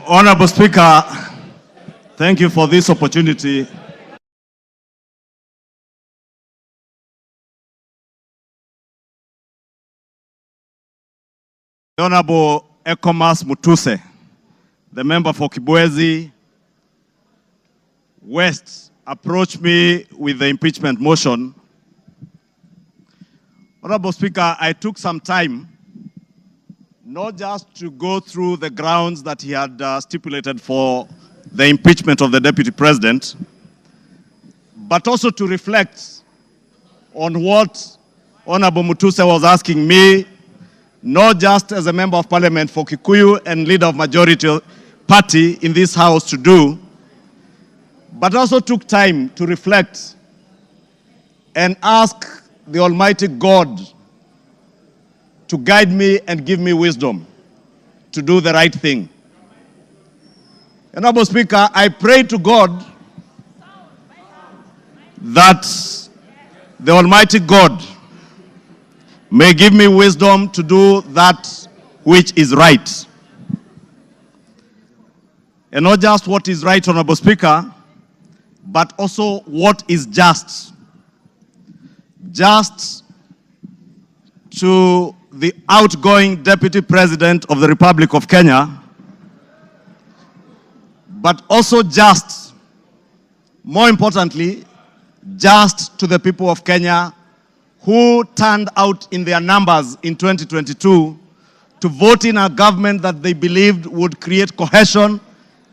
Honorable Speaker, thank you for this opportunity. Honorable Ecomas Mutuse, the member for Kibwezi West, approached me with the impeachment motion. Honorable Speaker, I took some time not just to go through the grounds that he had stipulated for the impeachment of the Deputy President, but also to reflect on what Honorable Mutuse was asking me, not just as a member of parliament for Kikuyu and leader of majority party in this house to do, but also took time to reflect and ask the Almighty God to guide me and give me wisdom to do the right thing. Honorable Speaker, I pray to God that the Almighty God may give me wisdom to do that which is right. And not just what is right, Honorable Speaker, but also what is just. Just to the outgoing Deputy President of the Republic of Kenya, but also just, more importantly, just to the people of Kenya who turned out in their numbers in 2022 to vote in a government that they believed would create cohesion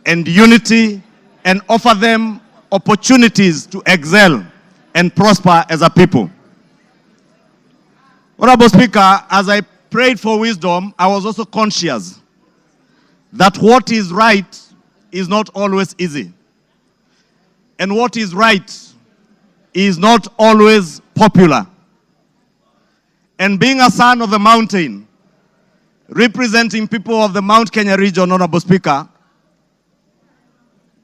and unity and offer them opportunities to excel and prosper as a people. Honorable Speaker, as I prayed for wisdom, I was also conscious that what is right is not always easy. And what is right is not always popular. And being a son of the mountain, representing people of the Mount Kenya region, Honorable Speaker,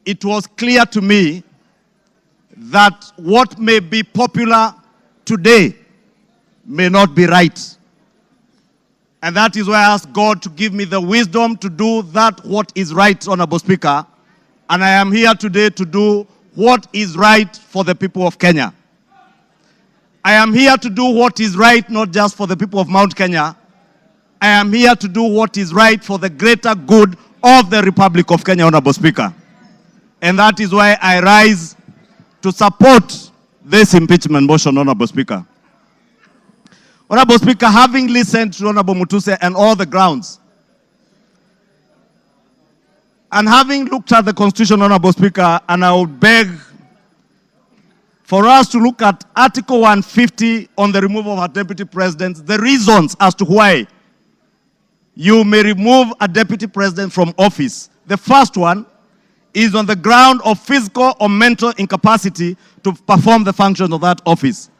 it was clear to me that what may be popular today may not be right. And that is why I asked God to give me the wisdom to do that what is right, Honorable Speaker. And I am here today to do what is right for the people of Kenya. I am here to do what is right, not just for the people of Mount Kenya. I am here to do what is right for the greater good of the Republic of Kenya, Honorable Speaker. And that is why I rise to support this impeachment motion, Honorable Speaker. Honorable Speaker, having listened to Honorable Mutuse and all the grounds, and having looked at the Constitution, Honorable Speaker, and I would beg for us to look at Article 150 on the removal of a Deputy President, the reasons as to why you may remove a Deputy President from office. The first one is on the ground of physical or mental incapacity to perform the functions of that office.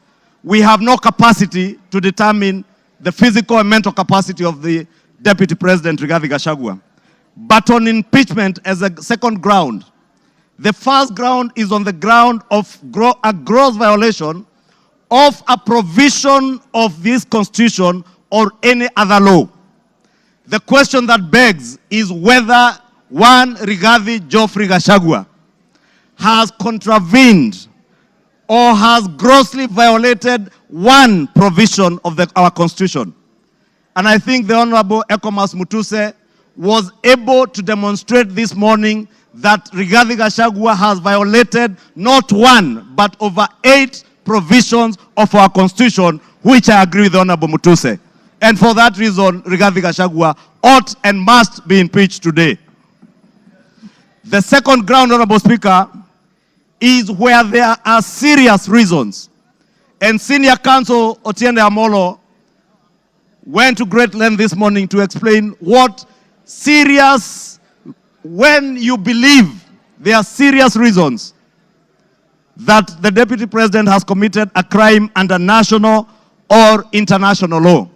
We have no capacity to determine the physical and mental capacity of the Deputy President, Rigathi Gachagua. But on impeachment as a second ground, the first ground is on the ground of a gross violation of a provision of this Constitution or any other law. The question that begs is whether one Rigathi Geoffrey Gachagua has contravened or has grossly violated one provision of our Constitution. And I think the Honorable Ecomas Mutuse was able to demonstrate this morning that Rigathi Gachagua has violated not one, but over 8 provisions of our Constitution, which I agree with the Honorable Mutuse. And for that reason, Rigathi Gachagua ought and must be impeached today. The second ground, Honorable Speaker, is where there are serious reasons. And Senior Counsel Otiende Amolo went to great length this morning to explain what serious, when you believe there are serious reasons that the Deputy President has committed a crime under national or international law.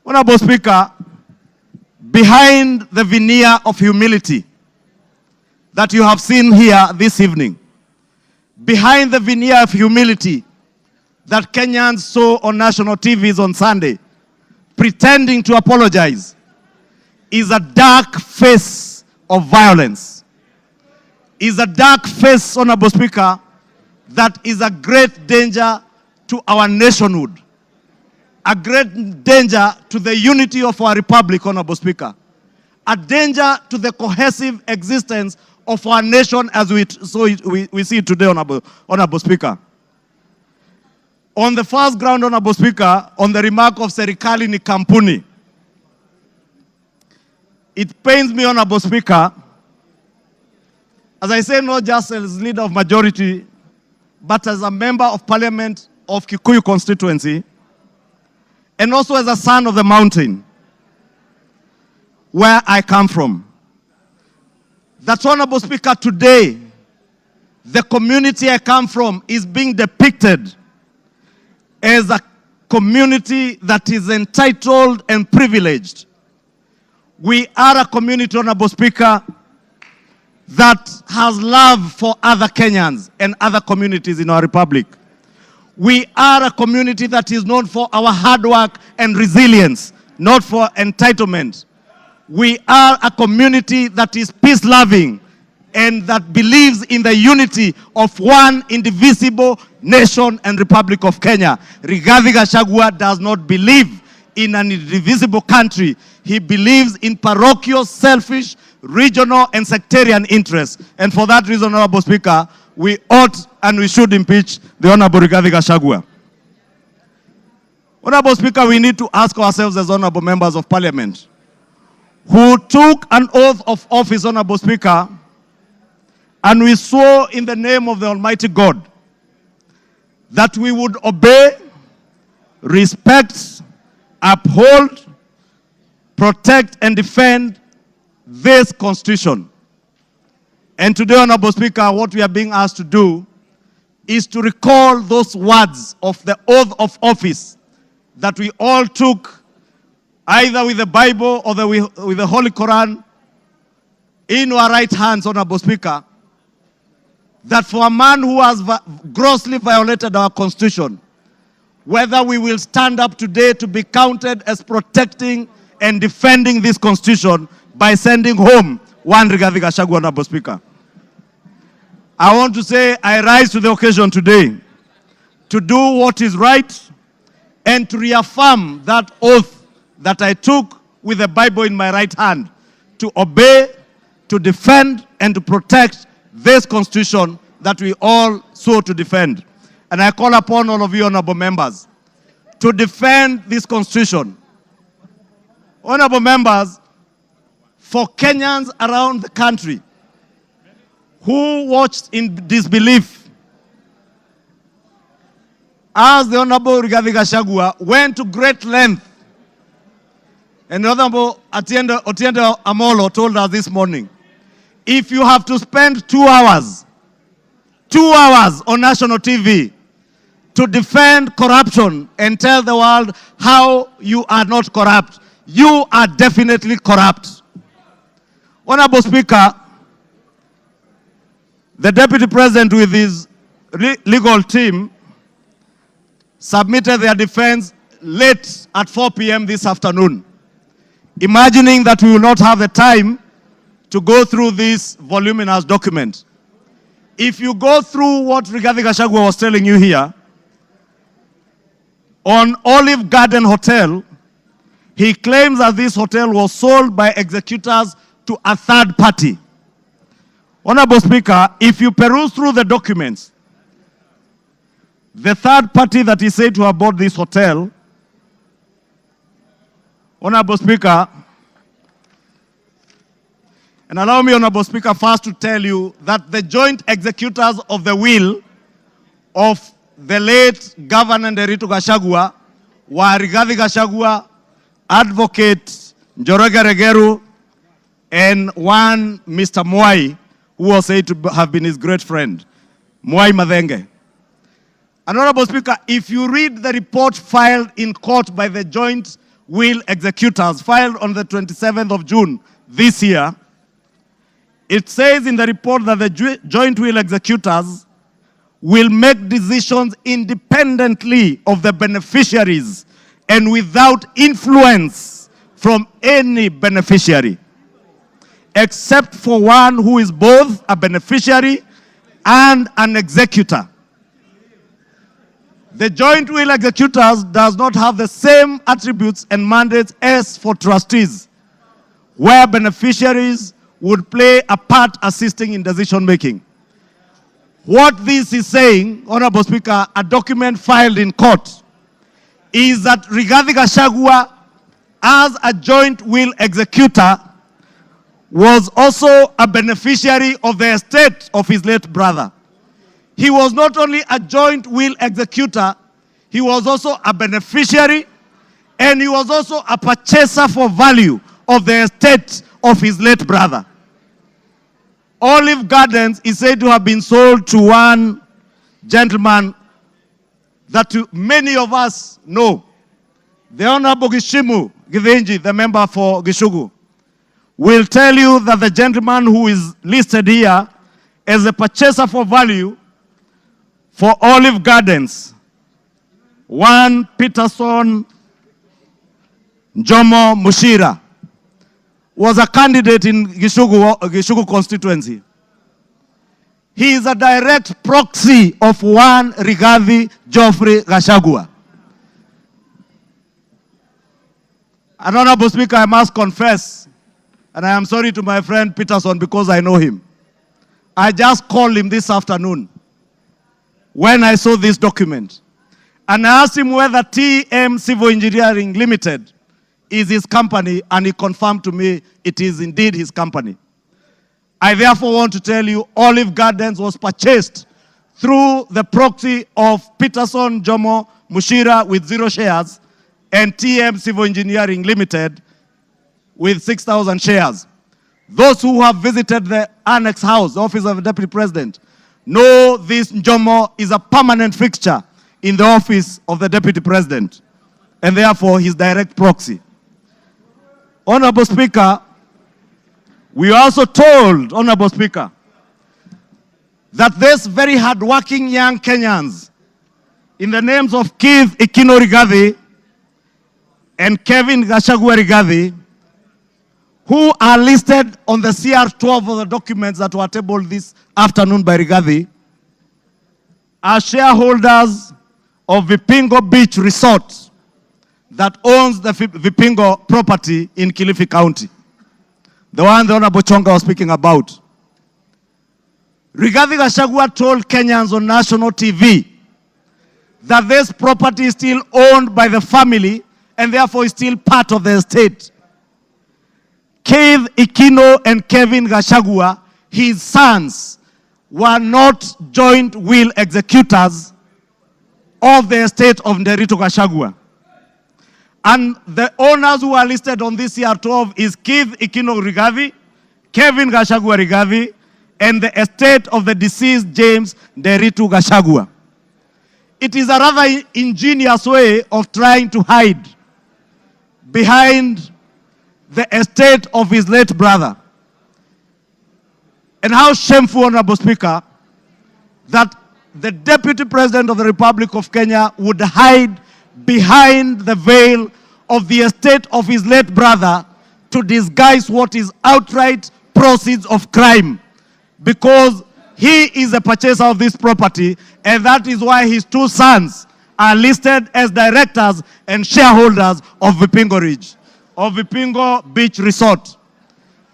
Honorable Speaker, behind the veneer of humility that you have seen here this evening, behind the veneer of humility that Kenyans saw on national TVs on Sunday, pretending to apologize, is a dark face of violence is a dark face, Honorable Speaker, that is a great danger to our nationhood, a great danger to the unity of our republic, Honorable Speaker, a danger to the cohesive existence of our nation as we see it today, Honorable Speaker. On the first ground, Honorable Speaker, on the remark of serikali ni kampuni, it pains me, Honorable Speaker, as I say, not just as leader of majority, but as a member of parliament of Kikuyu constituency, and also as a son of the mountain, where I come from. That, Honorable Speaker, today, the community I come from is being depicted as a community that is entitled and privileged. We are a community, Honorable Speaker, that has love for other Kenyans and other communities in our republic. We are a community that is known for our hard work and resilience, not for entitlement. We are a community that is peace-loving and that believes in the unity of one indivisible nation and Republic of Kenya. Rigathi Gachagua does not believe in an indivisible country. He believes in parochial, selfish, regional and sectarian interests. And for that reason, Honorable Speaker, we ought and we should impeach the Honorable Rigathi Gachagua. Honorable Speaker, we need to ask ourselves as honorable members of parliament, who took an oath of office, Honorable Speaker, and we swore in the name of the Almighty God that we would obey, respect, uphold, protect, and defend this Constitution. And today, Honorable Speaker, what we are being asked to do is to recall those words of the oath of office that we all took either with the Bible or with the Holy Quran in our right hands, Honorable Speaker, that for a man who has grossly violated our Constitution, whether we will stand up today to be counted as protecting and defending this Constitution by sending home one Rigathi Gachagua, Honorable Speaker. I want to say I rise to the occasion today to do what is right and to reaffirm that oath that I took with the Bible in my right hand, to obey, to defend, and to protect this Constitution that we all swore to defend. And I call upon all of you, honorable members, to defend this Constitution. Honorable members, for Kenyans around the country who watched in disbelief as the Honorable Rigathi Gachagua went to great length, and the Honorable Otiende Amolo told us this morning, if you have to spend 2 hours on national TV to defend corruption and tell the world how you are not corrupt, you are definitely corrupt. Honorable Speaker, the Deputy President with his legal team submitted their defense late at 4 p.m. this afternoon, imagining that we will not have the time to go through this voluminous document. If you go through what Rigathi Gachagua was telling you here, on Olive Garden Hotel, he claims that this hotel was sold by executors to a third party. Honorable Speaker, if you peruse through the documents, the third party that he said to have bought this hotel, Honorable Speaker, and allow me, Honorable Speaker, first to tell you that the joint executors of the will of the late Governor Nderitu Gachagua were Rigathi Gachagua, Advocate Njoroge Regeru, and one Mr. Mwai, who was said to have been his great friend, Mwai Madhenge. And Honorable Speaker, if you read the report filed in court by the joint will executors, filed on the 27th of June this year, it says in the report that the joint will executors will make decisions independently of the beneficiaries and without influence from any beneficiary. except for one who is both a beneficiary and an executor. The joint will executors does not have the same attributes and mandates as for trustees, where beneficiaries would play a part assisting in decision making. What this is saying, Honorable Speaker, a document filed in court, is that Rigathi Gachagua, as a joint will executor, was also a beneficiary of the estate of his late brother. He was not only a joint will executor, he was also a beneficiary, and he was also a purchaser for value of the estate of his late brother. Olive Gardens is said to have been sold to one gentleman that many of us know, the Honorable Gishimu Githinji, the member for Gishugu, will tell you that the gentleman who is listed here as a purchaser for value for Olive Gardens, one Peterson Jomo Mushira, was a candidate in Gishugu constituency. He is a direct proxy of one Rigathi Geoffrey Gachagua. And Honorable Speaker, I must confess, and I am sorry to my friend Peterson because I know him. I just called him this afternoon when I saw this document. And I asked him whether TM Civil Engineering Limited is his company, and he confirmed to me it is indeed his company. I therefore want to tell you Olive Gardens was purchased through the proxy of Peterson Jomo Mushira with 0 shares and TM Civil Engineering Limited with 6,000 shares. Those who have visited the Annex House, the office of the Deputy President, know this Jomo is a permanent fixture in the office of the Deputy President, and therefore his direct proxy. Honorable Speaker, we are also told, Honorable Speaker, that this very hardworking young Kenyans, in the names of Keith Ikino Rigathi and Kevin Gachagua Rigathi, who are listed on the CR12 of the documents that were tabled this afternoon by Rigathi, are shareholders of Vipingo Beach Resort that owns the Vipingo property in Kilifi County, the one the Honorable Chonga was speaking about. Rigathi Gachagua told Kenyans on national TV that this property is still owned by the family and therefore is still part of the estate. Keith Ikino and Kevin Gachagua, his sons, were not joint will executors of the estate of Nderito Gachagua. And the owners who are listed on this CR12 is Keith Ikino Rigathi, Kevin Gachagua Rigathi, and the estate of the deceased James Nderito Gachagua. It is a rather ingenious way of trying to hide behind the estate of his late brother. And how shameful, Honorable Speaker, that the Deputy President of the Republic of Kenya would hide behind the veil of the estate of his late brother to disguise what is outright proceeds of crime, because he is a purchaser of this property, and that is why his 2 sons are listed as directors and shareholders of Vipingo Beach Resort.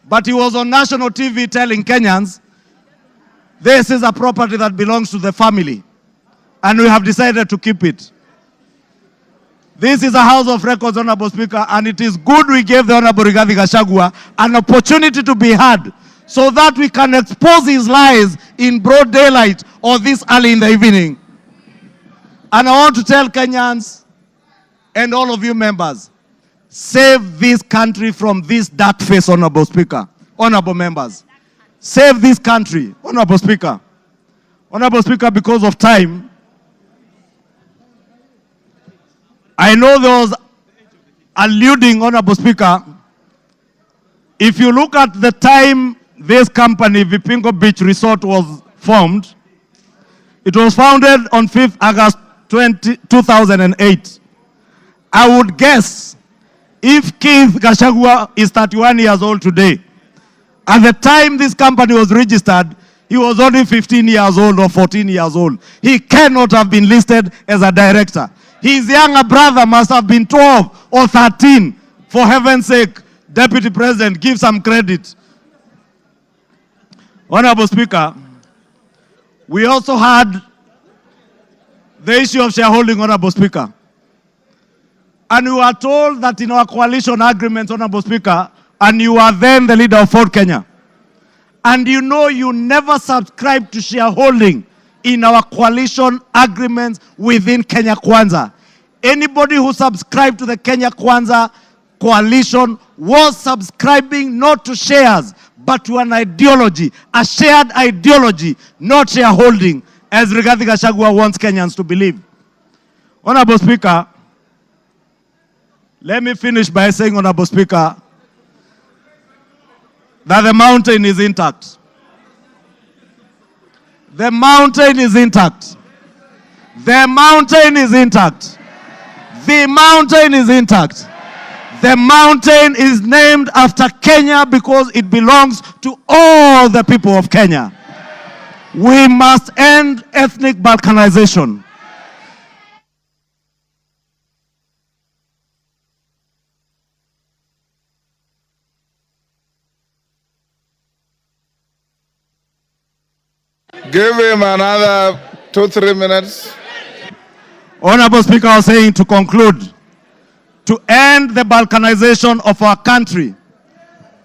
But he was on national TV telling Kenyans, this is a property that belongs to the family, and we have decided to keep it. This is a House of Records, Honorable Speaker, and it is good we gave the Honorable Rigathi Gachagua an opportunity to be heard so that we can expose his lies in broad daylight or this early in the evening. And I want to tell Kenyans and all of you members, save this country from this dark face, Honorable Speaker, honorable members. Save this country, Honorable Speaker. Honorable Speaker, because of time, I know there was alluding, Honorable Speaker, if you look at the time this company, Vipingo Beach Resort, was formed, it was founded on 5th August 2008. I would guess if Keith Gachagua is 31 years old today, At the time this company was registered, he was only 15 years old or 14 years old. He cannot have been listed as a director. His younger brother must have been 12 or 13. For heaven's sake, Deputy President, give some credit. Honorable Speaker, we also had the issue of shareholding, Honorable Speaker. And we were told that in our coalition agreement, Honorable Speaker, and you are then the leader of Ford Kenya, and you know you never subscribed to shareholding in our coalition agreements within Kenya Kwanza. Anybody who subscribed to the Kenya Kwanza coalition was subscribing not to shares, but to an ideology, a shared ideology, not shareholding, as Rigathi Gachagua wants Kenyans to believe. Honorable Speaker, let me finish by saying, Honorable Speaker, that the mountain is intact. The mountain is intact. The mountain is intact. The mountain is intact. The mountain is named after Kenya because it belongs to all the people of Kenya. We must end ethnic balkanization. Give him another 2-3 minutes. Honorable Speaker, I was saying to conclude, to end the balkanization of our country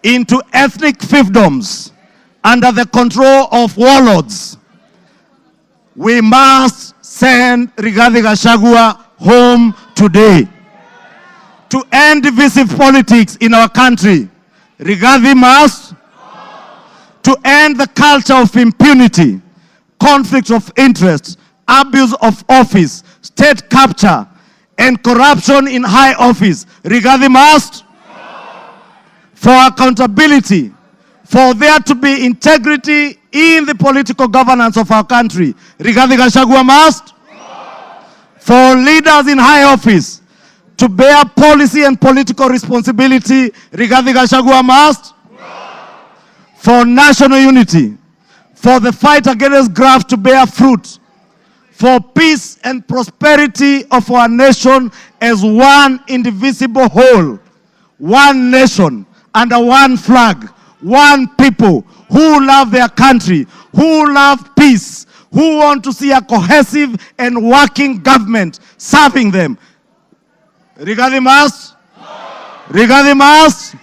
into ethnic fiefdoms under the control of warlords, we must send Rigathi Gachagua home today. To end divisive politics in our country, Rigathi must. To end the culture of impunity, conflict of interest, abuse of office, state capture, and corruption in high office, Rigathi must. For accountability, for there to be integrity in the political governance of our country, Rigathi Gachagua must. For leaders in high office to bear policy and political responsibility, Rigathi Gachagua must. For national unity, for the fight against graft to bear fruit, for peace and prosperity of our nation as one indivisible whole, one nation under one flag, one people who love their country, who love peace, who want to see a cohesive and working government serving them. Rigathi must. Rigathi must.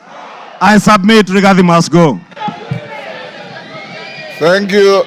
I submit, Rigathi must go. Thank you.